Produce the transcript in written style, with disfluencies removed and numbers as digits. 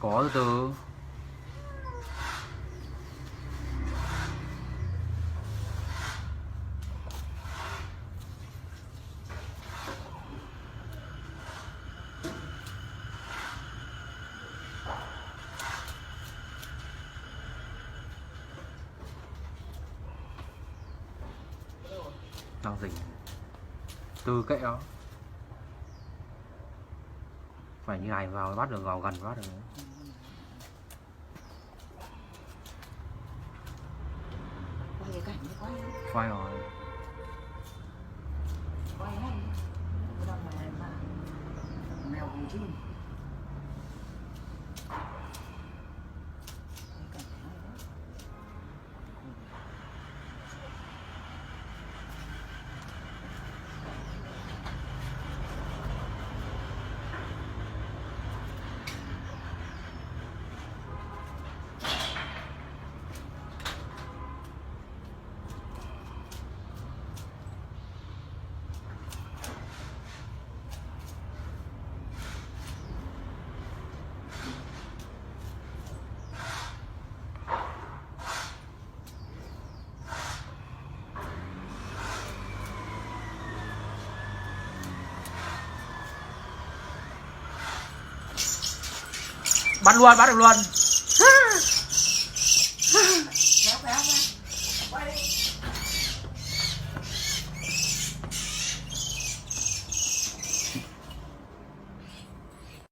Có từ từ. Đang rình. Từ kệ đó. Phải như này vào bắt được, vào gần bắt được. Quay cái cảnh đi, Quay rồi. quay hết đi. Cái đó là mèo cùng chim. Cái cảnh này hay đó. Bắt luôn, bắt được luôn.